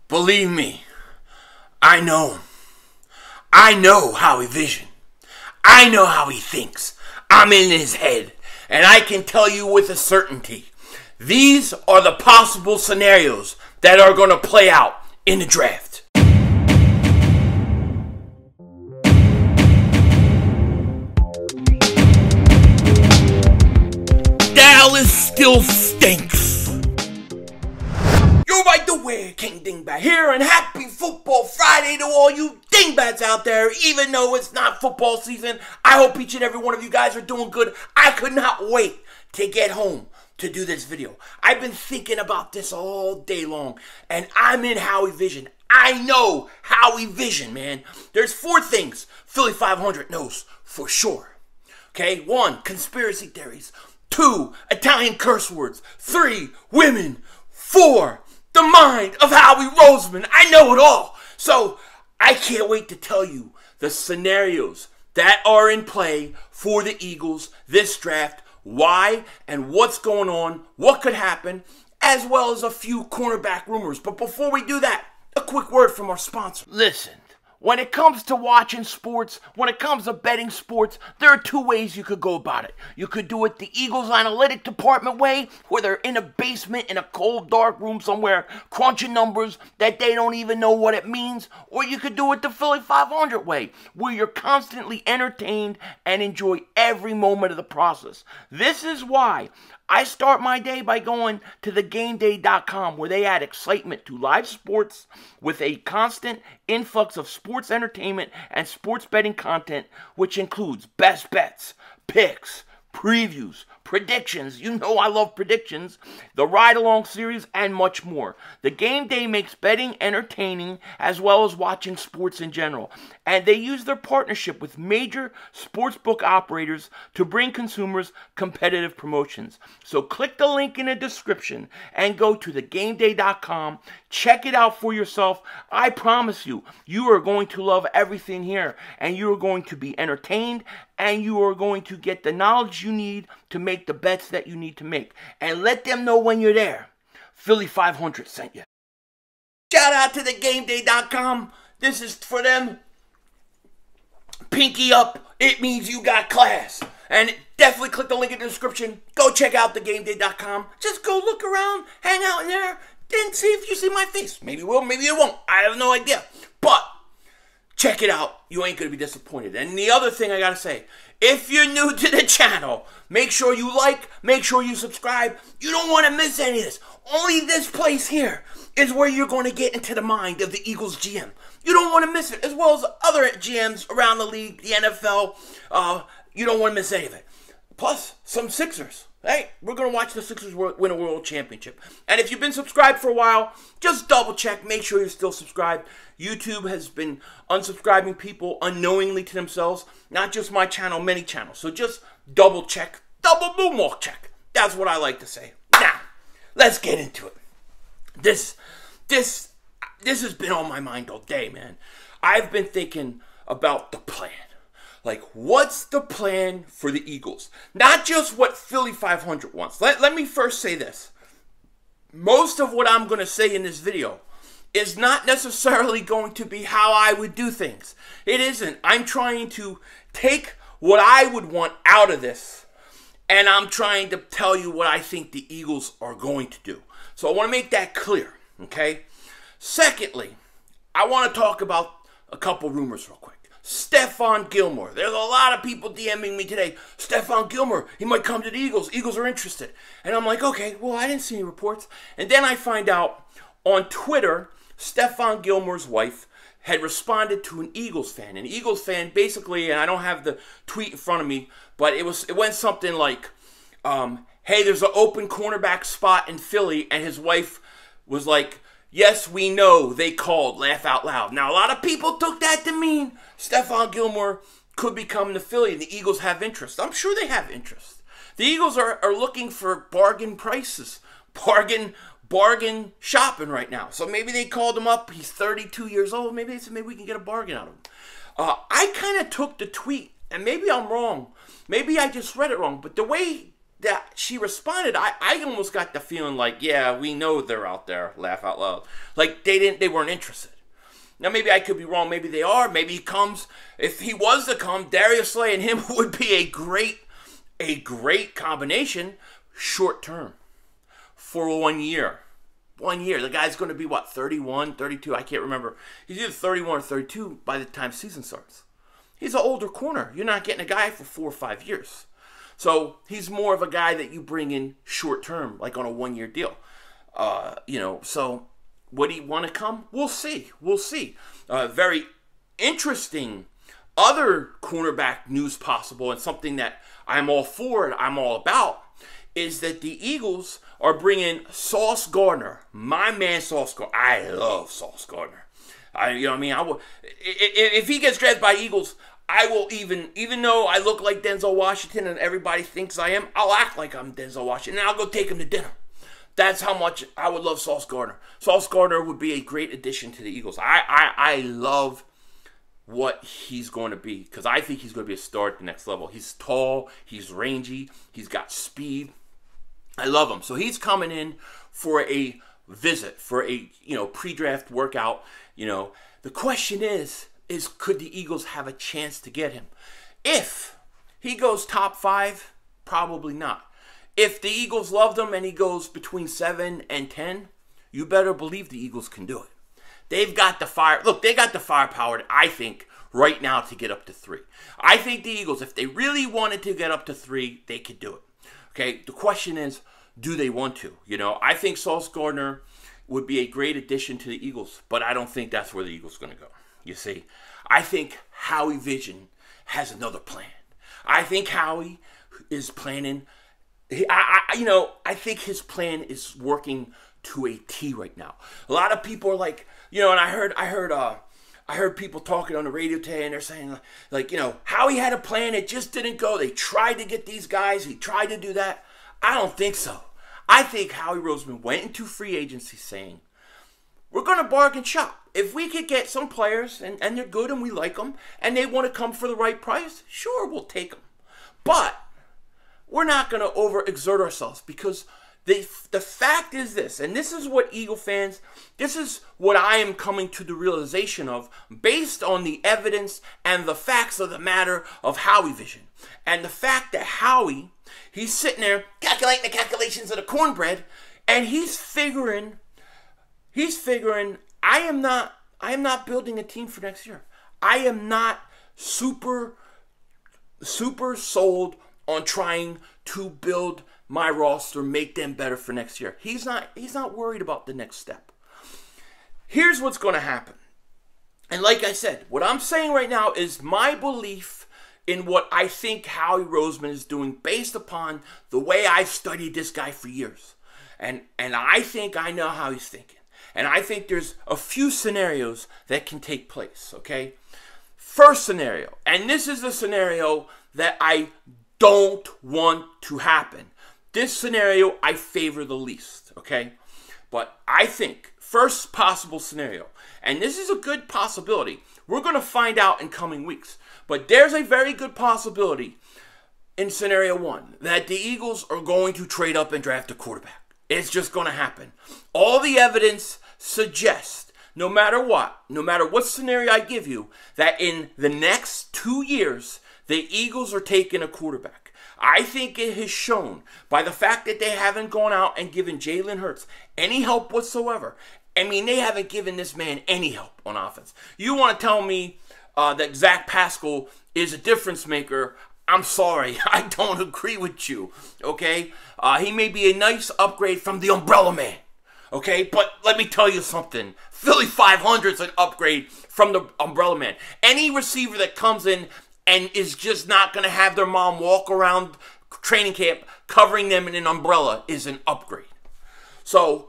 Believe me, I know him. I know how he visions. I know how he thinks. I'm in his head. And I can tell you with a certainty, these are the possible scenarios that are going to play out in the draft. Dallas still stinks. You're right the way, King Dingbat here, and happy Football Friday to all you Dingbats out there. Even though it's not football season, I hope each and every one of you guys are doing good. I could not wait to get home to do this video. I've been thinking about this all day long, and I'm in Howie Vision. I know Howie Vision, man. There's 4 things Philly 500 knows for sure. Okay, 1, conspiracy theories. 2, Italian curse words. 3, women. 4, the mind of Howie Roseman. I know it all. So I can't wait to tell you the scenarios that are in play for the Eagles this draft, why and what's going on, what could happen, as well as a few cornerback rumors. But before we do that, a quick word from our sponsor. Listen. When it comes to watching sports, when it comes to betting sports, there are 2 ways you could go about it. You could do it the Eagles analytic department way, where they're in a basement in a cold, dark room somewhere, crunching numbers that they don't even know what it means. Or you could do it the Philly 500 way, where you're constantly entertained and enjoy every moment of the process. This is why I start my day by going to thegameday.com, where they add excitement to live sports with a constant influx of sports entertainment and sports betting content, which includes best bets, picks, previews, predictions. You know I love predictions, the ride-along series, and much more. The Game Day makes betting entertaining as well as watching sports in general. And they use their partnership with major sportsbook operators to bring consumers competitive promotions. So click the link in the description and go to thegameday.com. Check it out for yourself. I promise you, you are going to love everything here. And you are going to be entertained. And you are going to get the knowledge you need to make the bets that you need to make. And let them know when you're there. Philly 500 sent you. Shout out to thegameday.com. This is for them. Pinky up. It means you got class. And definitely click the link in the description. Go check out thegameday.com. Just go look around, hang out in there, then see if you see my face. Maybe you will, maybe you won't. I have no idea. But check it out. You ain't going to be disappointed. And the other thing I got to say, if you're new to the channel, make sure you like, make sure you subscribe. You don't want to miss any of this. Only this place here is where you're going to get into the mind of the Eagles GM. You don't want to miss it, as well as other GMs around the league, the NFL. You don't want to miss any of it. Plus, some Sixers. Hey, we're going to watch the Sixers win a world championship. And if you've been subscribed for a while, just double check. Make sure you're still subscribed. YouTube has been unsubscribing people unknowingly to themselves. Not just my channel, many channels. So just double check. Double boomwalk check. That's what I like to say. Now, let's get into it. This has been on my mind all day, man. I've been thinking about the plan. Like, what's the plan for the Eagles? Not just what Philly 500 wants. Let me first say this. Most of what I'm going to say in this video is not necessarily going to be how I would do things. It isn't. I'm trying to take what I would want out of this, and I'm trying to tell you what I think the Eagles are going to do. So I want to make that clear, okay? Secondly, I want to talk about a couple rumors real quick. Stephon Gilmore. There's a lot of people DMing me today. Stephon Gilmore, he might come to the Eagles. Eagles are interested. And I'm like, okay, well, I didn't see any reports. And then I find out on Twitter, Stephon Gilmore's wife had responded to an Eagles fan. An Eagles fan basically, and I don't have the tweet in front of me, but it went something like, hey, there's an open cornerback spot in Philly, and his wife was like, yes, we know, they called, laugh out loud. Now, a lot of people took that to mean Stephon Gilmore could be coming to Philly, and the Eagles have interest. I'm sure they have interest. The Eagles are looking for bargain prices, bargain shopping right now. So maybe they called him up. He's 32 years old. Maybe they said, maybe we can get a bargain out of him. I kind of took the tweet, and maybe I'm wrong. Maybe I just read it wrong. But the way that she responded, I almost got the feeling like, yeah, we know they're out there, laugh out loud. Like they weren't interested. Now maybe I could be wrong, maybe they are, maybe he comes. If he was to come, Darius Slay and him would be a great combination short term for 1 year. 1 year. The guy's going to be, what, 31, 32? I can't remember. He's either 31 or 32 by the time season starts. He's an older corner. You're not getting a guy for 4 or 5 years. So he's more of a guy that you bring in short term, like on a 1 year deal. So would he want to come? We'll see. We'll see. Very interesting other cornerback news possible, and something that I'm all for and I'm all about, is that the Eagles are bringing Sauce Gardner. My man Sauce Gardner. I love Sauce Gardner. I will, if he gets drafted by Eagles, I will even though I look like Denzel Washington and everybody thinks I am, I'll act like I'm Denzel Washington and I'll go take him to dinner. That's how much I would love Sauce Gardner. Sauce Gardner would be a great addition to the Eagles. I love what he's going to be, because I think he's going to be a star at the next level. He's tall, he's rangy, he's got speed. I love him. So he's coming in for a visit, for a pre-draft workout. The question is could the Eagles have a chance to get him? If he goes top 5, probably not. If the Eagles loved him and he goes between 7 and 10, you better believe the Eagles can do it. They've got the fire. Look, they got the firepower, I think, right now to get up to 3. I think the Eagles, if they really wanted to get up to 3, they could do it. Okay, the question is, do they want to? I think Sauce Gardner would be a great addition to the Eagles, but I don't think that's where the Eagles are going to go. You see, I think Howie Vision has another plan. I think Howie is planning. I think his plan is working to a T right now. A lot of people are like, and I heard people talking on the radio today, and they're saying, Howie had a plan, it just didn't go. They tried to get these guys, he tried to do that. I don't think so. I think Howie Roseman went into free agency saying, we're going to bargain shop. If we could get some players, and they're good and we like them, and they want to come for the right price, sure, we'll take them. But we're not going to overexert ourselves, because the fact is this, and this is what Eagle fans, this is what I am coming to the realization of based on the evidence and the facts of the matter of Howie Vision. And the fact that Howie, he's sitting there calculating the calculations of the cornbread, and he's figuring, I am not building a team for next year. I am not super sold on trying to build my roster, make them better for next year. He's not worried about the next step. Here's what's going to happen. And like I said, what I'm saying right now is my belief in what I think Howie Roseman is doing based upon the way I've studied this guy for years. And I think I know how he's thinking. And I think there's a few scenarios that can take place, okay? First scenario, and this is the scenario that I don't want to happen. This scenario I favor the least, okay? But I think first possible scenario, and this is a good possibility. We're going to find out in coming weeks. But there's a very good possibility in scenario 1 that the Eagles are going to trade up and draft a quarterback. It's just going to happen. All the evidence suggests, no matter what scenario I give you, that in the next 2 years, the Eagles are taking a quarterback. I think it has shown by the fact that they haven't gone out and given Jalen Hurts any help whatsoever. I mean, they haven't given this man any help on offense. You want to tell me that Zach Pascal is a difference maker? I'm sorry, I don't agree with you, okay? He may be a nice upgrade from the Umbrella Man, okay? But let me tell you something. Philly 500 is an upgrade from the Umbrella Man. Any receiver that comes in and is just not going to have their mom walk around training camp covering them in an umbrella is an upgrade. So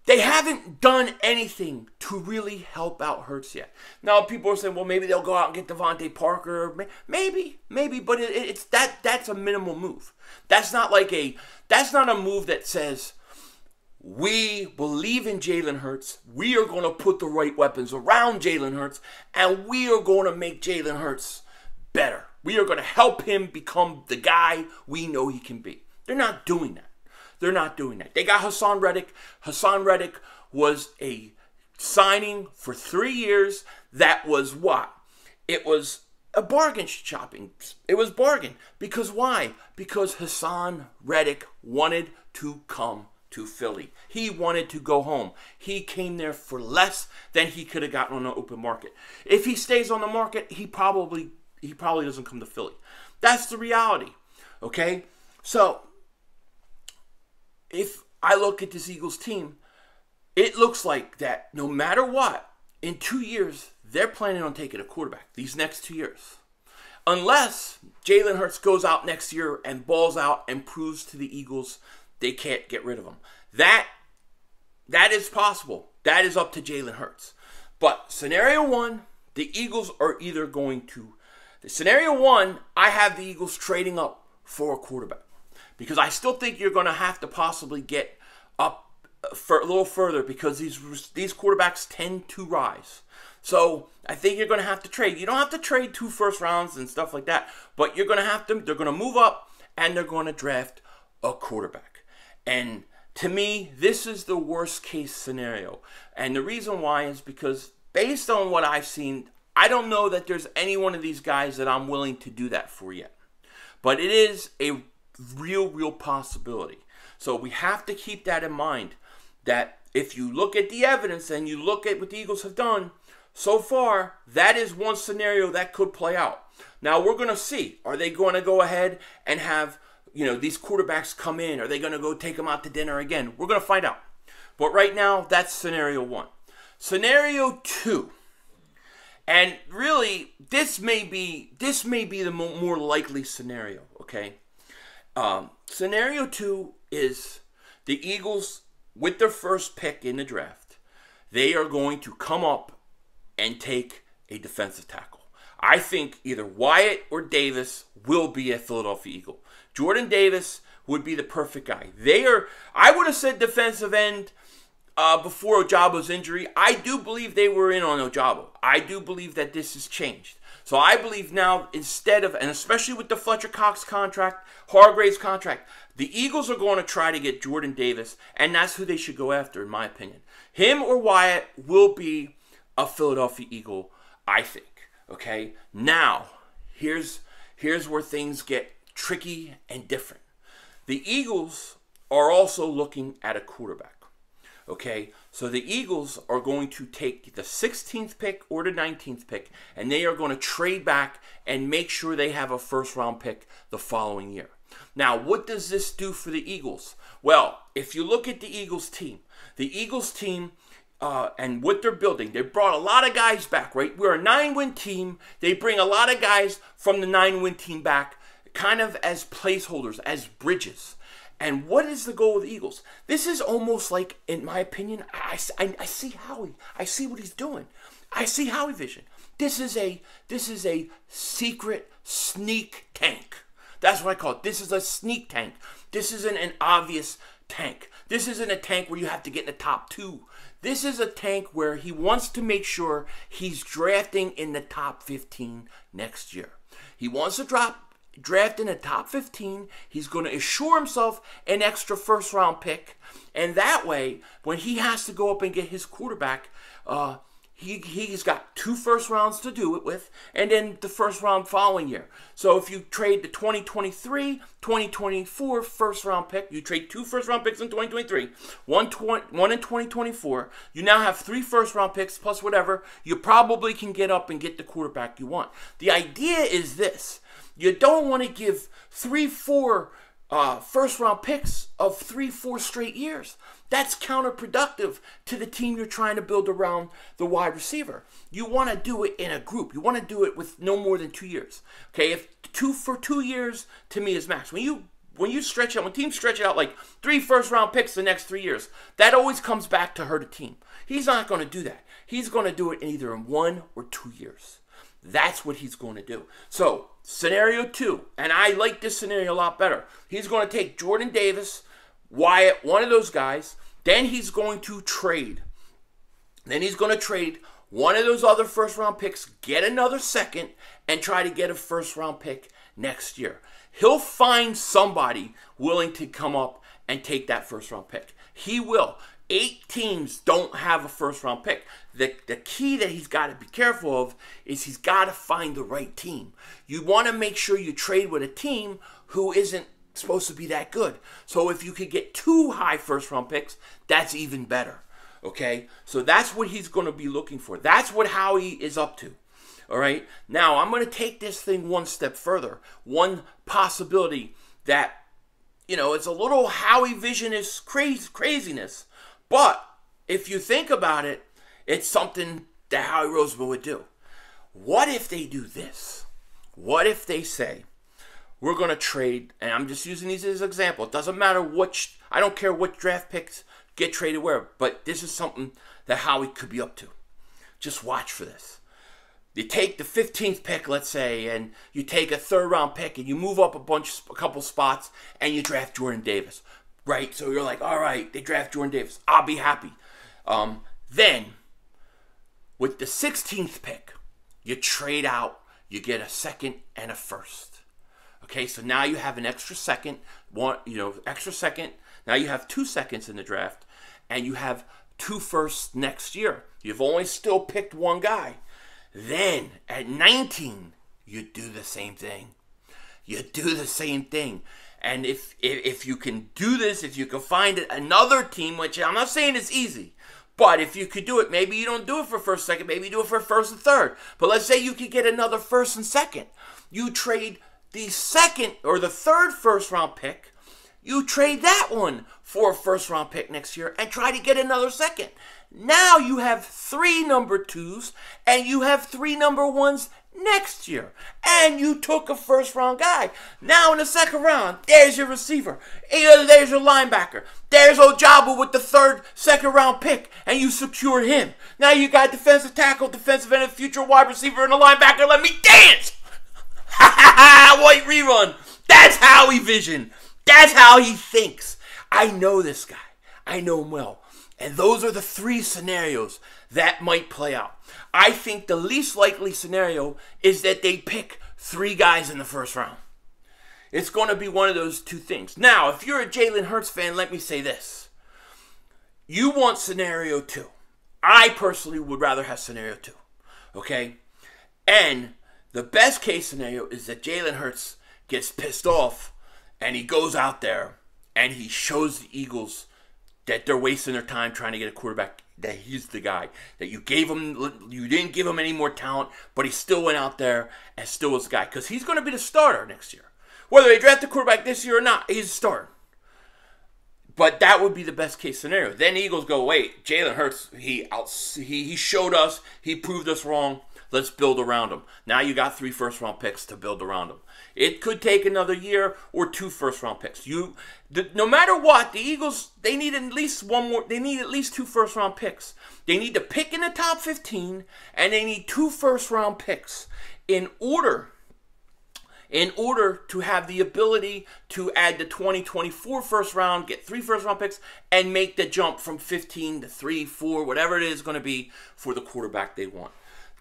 they haven't done anything to really help out Hurts yet. Now people are saying, well, maybe they'll go out and get Devontae Parker. Maybe, but that's a minimal move. That's not a move that says we believe in Jalen Hurts. We are going to put the right weapons around Jalen Hurts, and we are going to make Jalen Hurts better. We are going to help him become the guy we know he can be. They're not doing that. They're not doing that. They got Hassan Reddick. Hassan Reddick was a signing for 3 years that was what? It was a bargain shopping. It was bargain. Because why? Because Hassan Reddick wanted to come to Philly. He wanted to go home. He came there for less than he could have gotten on the open market. If he stays on the market, he probably doesn't come to Philly. That's the reality. Okay? So, if I look at this Eagles team, it looks like that no matter what, in 2 years, they're planning on taking a quarterback these next 2 years. Unless Jalen Hurts goes out next year and balls out and proves to the Eagles they can't get rid of him. That is possible. That is up to Jalen Hurts. But scenario one, the Eagles are either going to... Scenario one, I have the Eagles trading up for a quarterback. Because I still think you're going to have to possibly get up for a little further because these quarterbacks tend to rise. So I think you're going to have to trade. You don't have to trade 2 first rounds and stuff like that. But you're going to have to... They're going to move up and they're going to draft a quarterback. And to me, this is the worst case scenario. And the reason why is because based on what I've seen, I don't know that there's any one of these guys that I'm willing to do that for yet. But it is a real possibility. So we have to keep that in mind, that if you look at the evidence and you look at what the Eagles have done so far, that is one scenario that could play out. Now we're going to see. Are they going to go ahead and have... these quarterbacks come in? Are they going to go take them out to dinner again? We're going to find out. But right now, that's scenario one. Scenario two. And really, this may be the more likely scenario, okay? Scenario two is the Eagles, with their first pick in the draft, they are going to come up and take a defensive tackle. I think either Wyatt or Davis will be a Philadelphia Eagle. Jordan Davis would be the perfect guy. I would have said defensive end before Ojabo's injury. I do believe they were in on Ojabo. I do believe that this has changed. So I believe now, instead of, and especially with the Fletcher Cox contract, Hargrave's contract, the Eagles are going to try to get Jordan Davis, and that's who they should go after, in my opinion. Him or Wyatt will be a Philadelphia Eagle, I think. Okay? Now, here's where things get tricky and different. The Eagles are also looking at a quarterback. Okay, so the Eagles are going to take the 16th pick or the 19th pick, and they are going to trade back and make sure they have a first-round pick the following year. Now, what does this do for the Eagles? Well, if you look at the Eagles team, and what they're building, they brought a lot of guys back, right? We're a 9-win team. They bring a lot of guys from the 9-win team back, kind of as placeholders, as bridges. And what is the goal of the Eagles? This is almost like, in my opinion, I see Howie. I see what he's doing. I see Howie vision. This is a secret sneak tank. That's what I call it. This is a sneak tank. This isn't an obvious tank. This isn't a tank where you have to get in the top 2. This is a tank where he wants to make sure he's drafting in the top 15 next year. He wants to draft in the top 15. He's going to assure himself an extra first-round pick. And that way, when he has to go up and get his quarterback, he's got 2 first rounds to do it with, and then the first round following year. So if you trade the 2023, 2024 first-round pick, you trade 2 first-round picks in 2023, one in 2024, you now have 3 first-round picks plus whatever. You probably can get up and get the quarterback you want. The idea is this. You don't want to give 3-4 first-round picks of 3-4 straight years. That's counterproductive to the team you're trying to build around the wide receiver. You want to do it in a group. You want to do it with no more than 2 years. Okay, if 2 years to me is max. When teams stretch it out like 3 first-round picks the next 3 years, that always comes back to hurt a team. He's not going to do that. He's going to do it either in 1 or 2 years. That's what he's going to do. So, scenario 2, and I like this scenario a lot better. He's going to take Jordan Davis, Wyatt, one of those guys. Then he's going to trade. Then he's going to trade one of those other first-round picks, get another second, and try to get a first-round pick next year. He'll find somebody willing to come up and take that first-round pick. He will. 8 teams don't have a first-round pick. The key that he's got to be careful of is he's got to find the right team. You want to make sure you trade with a team who isn't supposed to be that good. So if you could get 2 high first-round picks, that's even better. Okay? So that's what he's going to be looking for. That's what Howie is up to. All right? Now, I'm going to take this thing one step further. One possibility that, you know, it's a little Howie visionist craziness. But if you think about it, it's something that Howie Roseman would do. What if they do this? What if they say, we're going to trade, and I'm just using these as an example. It doesn't matter which, I don't care what draft picks get traded where, but this is something that Howie could be up to. Just watch for this. You take the 15th pick, let's say, and you take a 3rd round pick, and you move up a couple spots, and you draft Jordan Davis. Right? So you're like, all right, they draft Jordan Davis. I'll be happy. Then, with the 16th pick, you trade out. You get a 2nd and a 1st. Okay, so now you have an extra second. Extra second. Now you have 2 seconds in the draft, and you have 2 firsts next year. You've only still picked 1 guy. Then, at 19, you do the same thing. You do the same thing. And if you can do this, if you can find another team, which I'm not saying it's easy, but if you could do it, maybe you don't do it for 1st, 2nd, maybe you do it for 1st and 3rd. But let's say you could get another 1st and 2nd. You trade the 2nd or the 3rd first-round pick. You trade that one for a 1st-round pick next year and try to get another 2nd. Now you have 3 number 2s and you have 3 number 1s next year. And you took a 1st-round guy. Now in the 2nd round, there's your receiver. There's your linebacker. There's Ojabo with the 3rd, 2nd-round pick. And you secured him. Now you got defensive tackle, defensive end, future wide receiver, and a linebacker. Let me dance! Ha ha ha! White rerun. That's Howie Vision. That's how he thinks. I know this guy. I know him well. And those are the 3 scenarios that might play out. I think the least likely scenario is that they pick 3 guys in the 1st round. It's going to be one of those 2 things. Now, if you're a Jalen Hurts fan, let me say this. You want scenario 2. I personally would rather have scenario 2. Okay? And the best case scenario is that Jalen Hurts gets pissed off and he goes out there and he shows the Eagles that they're wasting their time trying to get a quarterback, that he's the guy, that you didn't give him any more talent, but he still went out there and still was the guy. Because he's going to be the starter next year. Whether they draft a quarterback this year or not, he's a starter. But that would be the best case scenario. Then the Eagles go, wait, Jalen Hurts, he showed us, he proved us wrong. Let's build around him. Now you got 3 first-round picks to build around him. It could take another year or 2 first-round picks. No matter what, the Eagles, they need at least 2 first-round picks. They need to pick in the top 15, and they need 2 first-round picks in order to have the ability to add the 2024 first round, get 3 first-round picks, and make the jump from 15 to 3, 4, whatever it is going to be for the quarterback they want.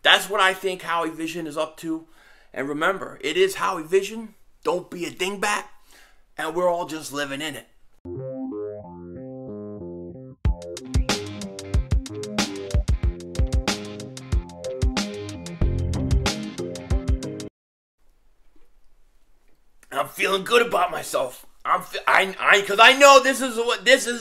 That's what I think Howie Vision is up to. And remember, it is Howie Vision. Don't be a dingbat. And we're all just living in it. I'm feeling good about myself. Because I know this is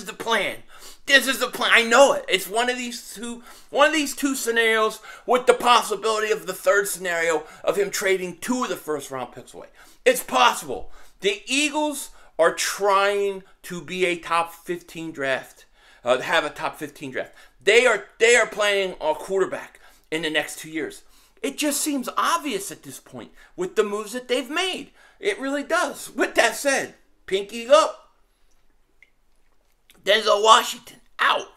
the plan. This is the plan. I know it. It's one of these two scenarios with the possibility of the 3rd scenario of him trading 2 of the first-round picks away. It's possible. The Eagles are trying to be a top 15 draft, have a top 15 draft. They are playing a quarterback in the next 2 years. It just seems obvious at this point with the moves that they've made. It really does. With that said, pinky up. Denzel Washington, out.